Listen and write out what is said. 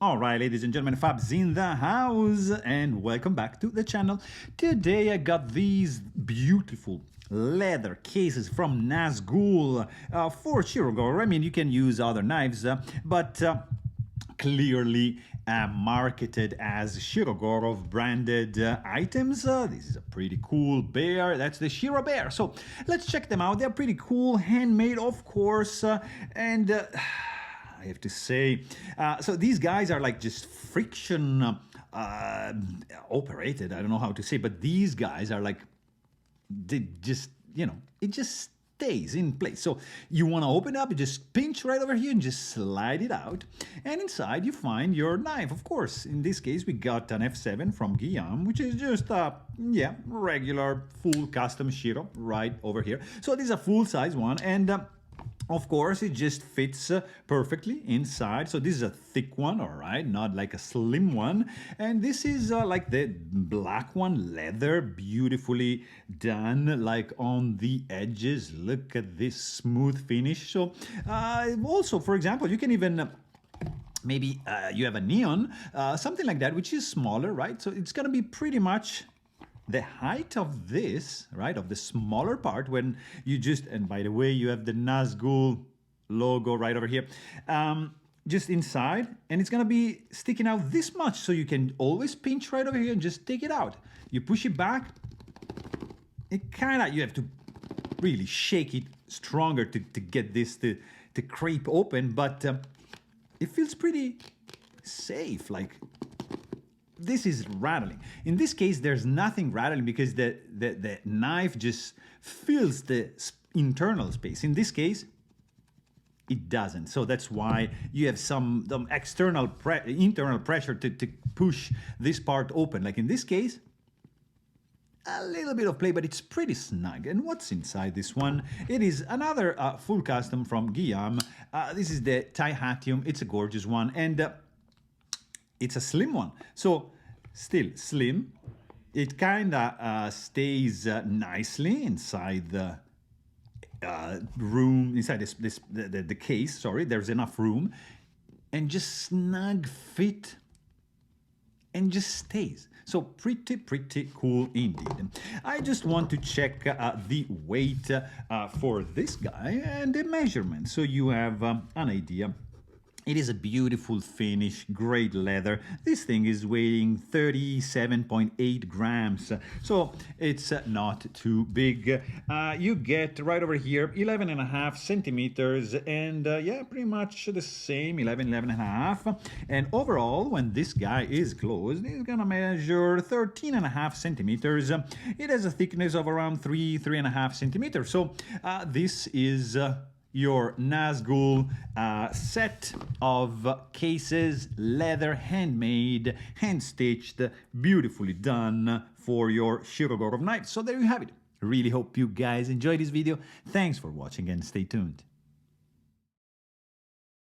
All right, ladies and gentlemen, Fabs in the house, and welcome back to the channel. Today I got these beautiful leather cases from Nazgul for Shirogorov. I mean, you can use other knives, but clearly marketed as Shirogorov branded items. This is a pretty cool bear. That's the Shiro bear. So let's check them out. They're pretty cool, handmade, of course, and I have to say, so these guys are like just friction operated. I don't know how to say, but these guys are like, they just, it just stays in place. So you want to open up, you just pinch right over here and just slide it out. And inside you find your knife. Of course, in this case, we got an F7 from Guillaume, which is just a, regular full custom Shiro right over here. So this is a full size one. And of course, it just fits perfectly inside. So this is a thick one, all right, not like a slim one. And this is like the black one, leather, beautifully done, like on the edges. Look at this smooth finish. So also, for example, you can even maybe you have a neon, something like that, which is smaller, right? So it's going to be pretty much the height of this, right, of the smaller part when you just, and by the way, you have the Nazgul logo right over here, just inside, and it's gonna be sticking out this much, so you can always pinch right over here and just take it out. You push it back, it kinda, you have to really shake it stronger to get this to creep open, but it feels pretty safe, like, this is rattling. In this case, there's nothing rattling because the knife just fills the internal space. In this case, it doesn't. So that's why you have some external internal pressure to push this part open. Like in this case, a little bit of play, but it's pretty snug. And what's inside this one? It is another full custom from Guillaume. This is the Titanium. It's a gorgeous one. And it's a slim one, so still slim. It kind of stays nicely inside the room, inside the case. Sorry, there's enough room, and just snug fit, and just stays. So pretty cool indeed. I just want to check the weight for this guy and the measurement, so you have an idea. It is a beautiful finish, great leather. This thing is weighing 37.8 grams, so it's not too big. You get right over here 11.5 centimeters, and yeah, pretty much the same, 11.5. And overall, when this guy is closed, it's gonna measure 13.5 centimeters. It has a thickness of around 3.5 centimeters. So this is your Nazgul set of cases, leather, handmade, hand-stitched, beautifully done for your Shirogorov knife. So there you have it. Really hope you guys enjoyed this video. Thanks for watching and stay tuned.